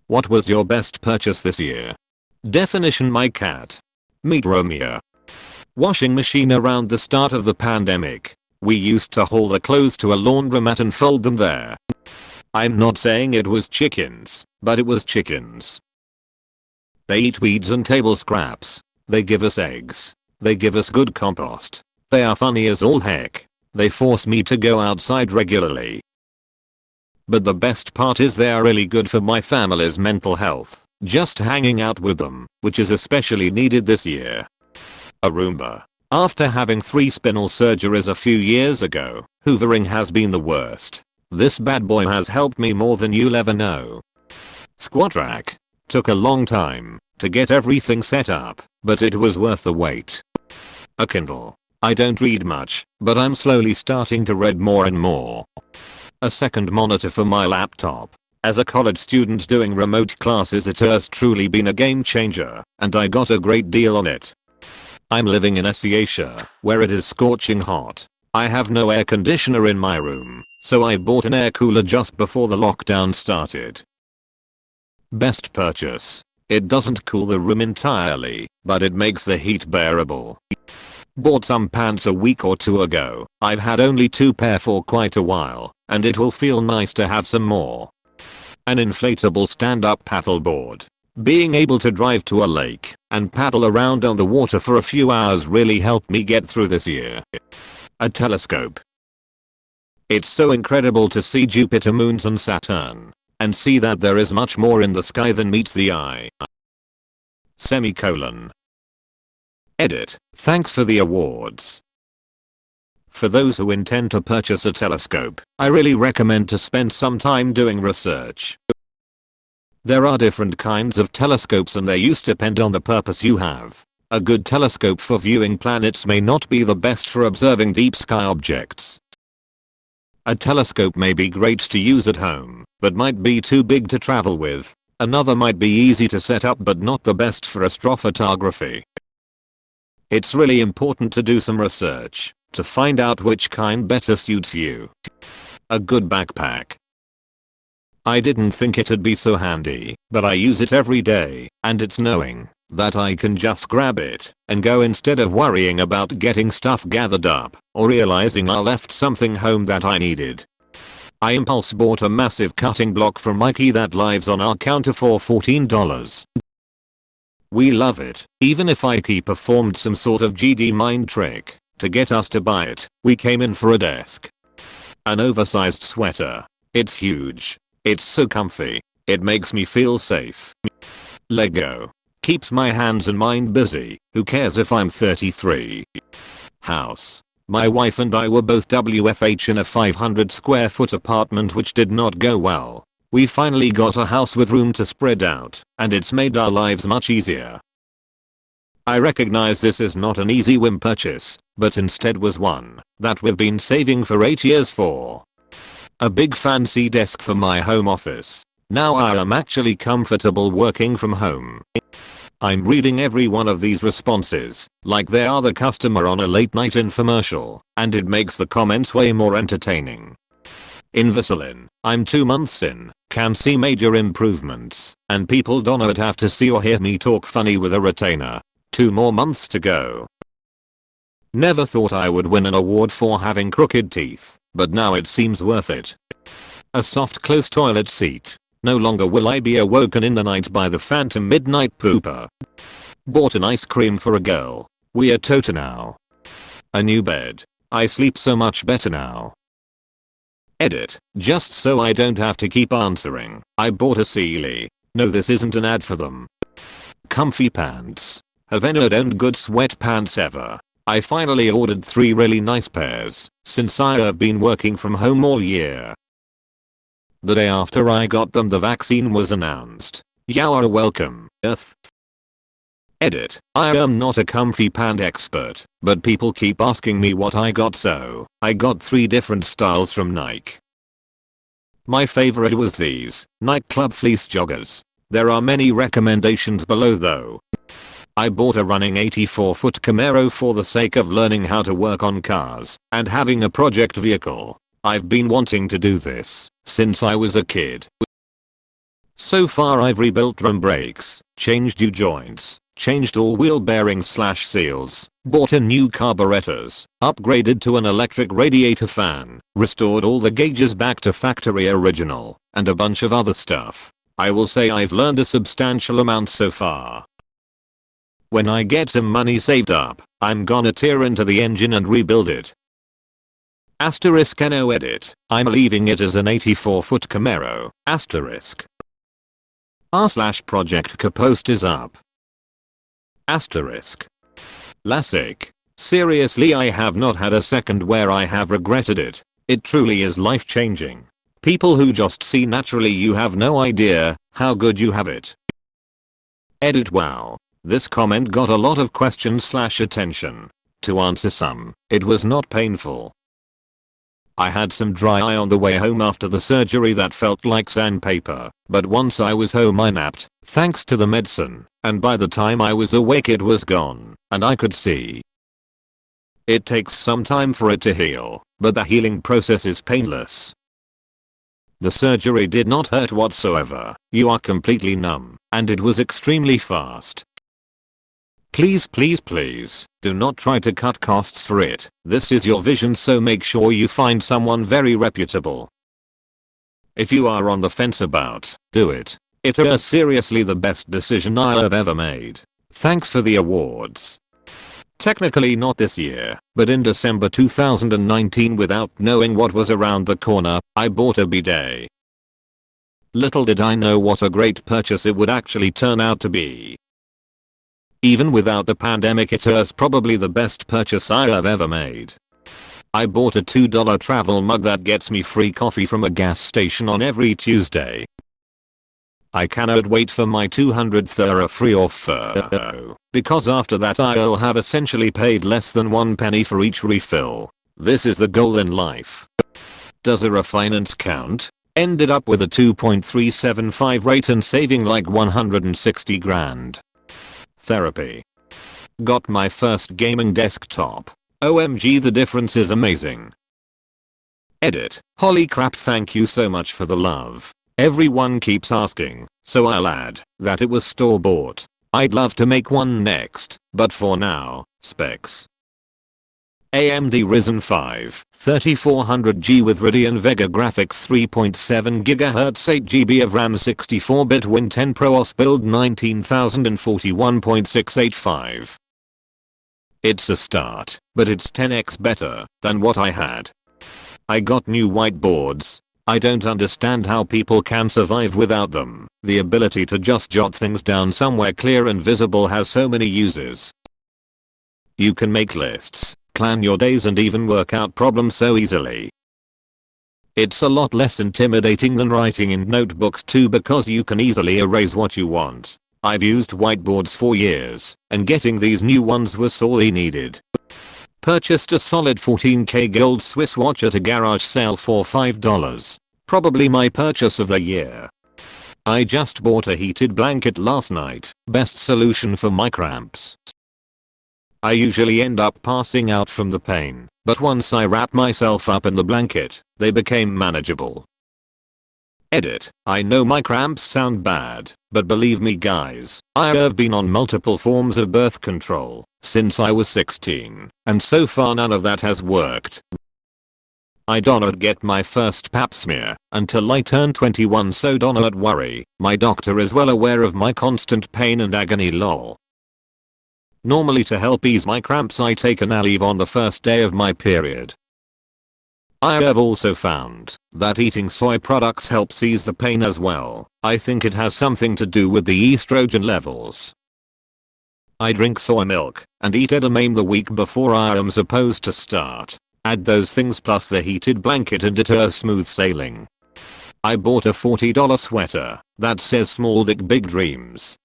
What was your best purchase this year? Definition: my cat. Meet Romeo. Washing machine. Around the start of the pandemic, we used to haul the clothes to a laundromat and fold them there. I'm not saying it was chickens, but it was chickens. They eat weeds and table scraps. They give us eggs. They give us good compost. They are funny as all heck. They force me to go outside regularly. But the best part is they are really good for my family's mental health. Just hanging out with them, which is especially needed this year. A Roomba. After having 3 spinal surgeries a few years ago, hoovering has been the worst. This bad boy has helped me more than you'll ever know. Squat rack. Took a long time to get everything set up, but it was worth the wait. A Kindle. I don't read much, but I'm slowly starting to read more and more. A second monitor for my laptop. As a college student doing remote classes, it has truly been a game changer, and I got a great deal on it. I'm living in Asia, where it is scorching hot. I have no air conditioner in my room, so I bought an air cooler just before the lockdown started. Best purchase. It doesn't cool the room entirely, but it makes the heat bearable. Bought some pants a week or 2 ago. I've had only 2 pair for quite a while, and it will feel nice to have some more. An inflatable stand-up paddleboard. Being able to drive to a lake and paddle around on the water for a few hours really helped me get through this year. A telescope. It's so incredible to see Jupiter, moons and Saturn, and see that there is much more in the sky than meets the eye. Semicolon. Edit. Thanks for the awards. For those who intend to purchase a telescope, I really recommend to spend some time doing research. There are different kinds of telescopes and their use depend on the purpose you have. A good telescope for viewing planets may not be the best for observing deep sky objects. A telescope may be great to use at home, but might be too big to travel with. Another might be easy to set up but not the best for astrophotography. It's really important to do some research to find out which kind better suits you. A good backpack. I didn't think it'd be so handy, but I use it every day, and it's knowing that I can just grab it and go instead of worrying about getting stuff gathered up or realizing I left something home that I needed. I impulse bought a massive cutting block from Mikey that lives on our counter for $14. We love it, even if Mikey performed some sort of GD mind trick to get us to buy it. We came in for a desk. An oversized sweater. It's huge. It's so comfy. It makes me feel safe. Lego. Keeps my hands and mind busy. Who cares if I'm 33? House. My wife and I were both WFH in a 500 square foot apartment which did not go well. We finally got a house with room to spread out, and it's made our lives much easier. I recognize this is not an easy whim purchase, but instead was one that we've been saving for 8 years for. A big fancy desk for my home office. Now I am actually comfortable working from home. I'm reading every one of these responses like they are the customer on a late night infomercial, and it makes the comments way more entertaining. Invisalign. I'm 2 months in, can see major improvements, and people don't have to see or hear me talk funny with a retainer. 2 more months to go. Never thought I would win an award for having crooked teeth, but now it seems worth it. A soft close toilet seat. No longer will I be awoken in the night by the phantom midnight pooper. Bought an ice cream for a girl. We are total now. A new bed. I sleep so much better now. Edit. Just so I don't have to keep answering, I bought a Sealy. No, this isn't an ad for them. Comfy pants. Have anyone owned good sweatpants ever? I finally ordered 3 really nice pairs since I have been working from home all year. The day after I got them, the vaccine was announced. You're welcome, Earth. Edit. I am not a comfy pant expert, but people keep asking me what I got, so I got 3 different styles from Nike. My favorite was these Nike Club Fleece joggers. There are many recommendations below though. I bought a running 84-foot Camaro for the sake of learning how to work on cars and having a project vehicle. I've been wanting to do this since I was a kid. So far I've rebuilt drum brakes, changed U-joints, changed all wheel bearings/seals, bought in new carburetors, upgraded to an electric radiator fan, restored all the gauges back to factory original, and a bunch of other stuff. I will say I've learned a substantial amount so far. When I get some money saved up, I'm gonna tear into the engine and rebuild it. Asterisk no edit, I'm leaving it as an 84-foot Camaro, asterisk. r/project post is up. Asterisk. Classic. Seriously, I have not had a second where I have regretted it. It truly is life changing. People who just see naturally, you have no idea how good you have it. Edit. Wow. This comment got a lot of questions/attention. To answer some, it was not painful. I had some dry eye on the way home after the surgery that felt like sandpaper, but once I was home I napped, thanks to the medicine, and by the time I was awake it was gone, and I could see. It takes some time for it to heal, but the healing process is painless. The surgery did not hurt whatsoever, you are completely numb, and it was extremely fast. Please do not try to cut costs for it. This is your vision, so make sure you find someone very reputable. If you are on the fence about, do it. It is seriously the best decision I have ever made. Thanks for the awards. Technically not this year, but in December 2019, without knowing what was around the corner, I bought a bidet. Little did I know what a great purchase it would actually turn out to be. Even without the pandemic, it is probably the best purchase I have ever made. I bought a $2 travel mug that gets me free coffee from a gas station on every Tuesday. I cannot wait for my 200th free offer, because after that I'll have essentially paid less than 1 penny for each refill. This is the goal in life. Does a refinance count? Ended up with a 2.375 rate and saving like 160 grand. Therapy. Got my first gaming desktop. OMG, the difference is amazing. Edit. Holy crap, thank you so much for the love. Everyone keeps asking, so I'll add that it was store bought. I'd love to make one next, but for now, specs. AMD Ryzen 5 3400G with Radeon Vega graphics, 3.7 GHz, 8 GB of RAM, 64-bit Win 10 Pro OS, build 19041.685. It's a start, but it's 10x better than what I had. I got new whiteboards. I don't understand how people can survive without them. The ability to just jot things down somewhere clear and visible has so many uses. You can make lists, plan your days, and even work out problems so easily. It's a lot less intimidating than writing in notebooks too, because you can easily erase what you want. I've used whiteboards for years, and getting these new ones was sorely needed. Purchased a solid 14K gold Swiss watch at a garage sale for $5. Probably my purchase of the year. I just bought a heated blanket last night. Best solution for my cramps. I usually end up passing out from the pain, but once I wrap myself up in the blanket, they became manageable. Edit. I know my cramps sound bad, but believe me guys, I have been on multiple forms of birth control since I was 16, and so far none of that has worked. I don't get my first pap smear until I turn 21, so don't worry, my doctor is well aware of my constant pain and agony, lol. Normally to help ease my cramps I take an Aleve on the first day of my period. I have also found that eating soy products helps ease the pain as well. I think it has something to do with the estrogen levels. I drink soy milk and eat edamame the week before I am supposed to start. Add those things plus the heated blanket and it is smooth sailing. I bought a $40 sweater that says small dick big dreams.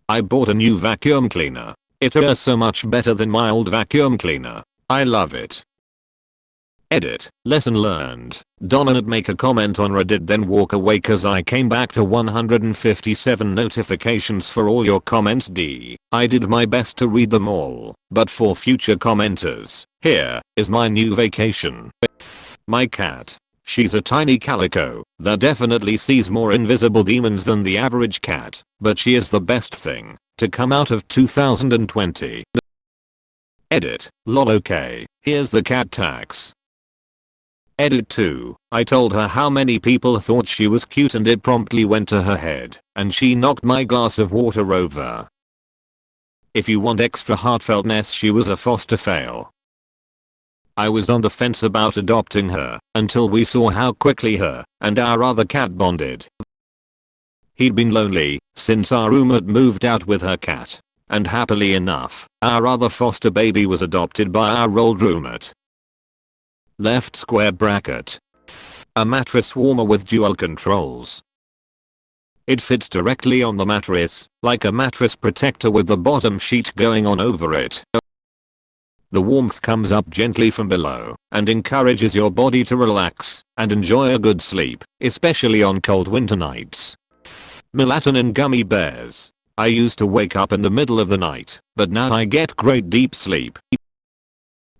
I bought a new vacuum cleaner. It is so much better than my old vacuum cleaner. I love it. Edit. Lesson learned. Don't make a comment on Reddit then walk away, cause I came back to 157 notifications for all your comments. I did my best to read them all, but for future commenters, here is my new vacation. My cat She's a tiny calico that definitely sees more invisible demons than the average cat, but she is the best thing to come out of 2020. Edit. Lol, okay, here's the cat tax. Edit 2. I told her how many people thought she was cute and it promptly went to her head, and she knocked my glass of water over. If you want extra heartfeltness, she was a foster fail. I was on the fence about adopting her until we saw how quickly her and our other cat bonded. He'd been lonely since our roommate moved out with her cat, and happily enough, our other foster baby was adopted by our old roommate. Left square bracket. A mattress warmer with dual controls. It fits directly on the mattress, like a mattress protector with the bottom sheet going on over it. The warmth comes up gently from below and encourages your body to relax and enjoy a good sleep, especially on cold winter nights. Melatonin gummy bears. I used to wake up in the middle of the night, but now I get great deep sleep.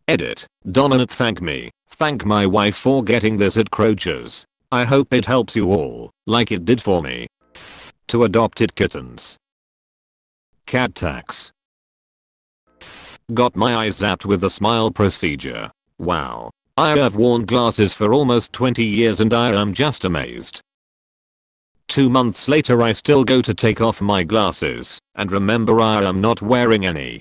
Edit. Donut, thank me. Thank my wife for getting this at Crochers. I hope it helps you all, like it did for me. To adopted kittens. Cat tax. Got my eyes zapped with the smile procedure. Wow. I have worn glasses for almost 20 years and I am just amazed. 2 months later I still go to take off my glasses and remember I am not wearing any.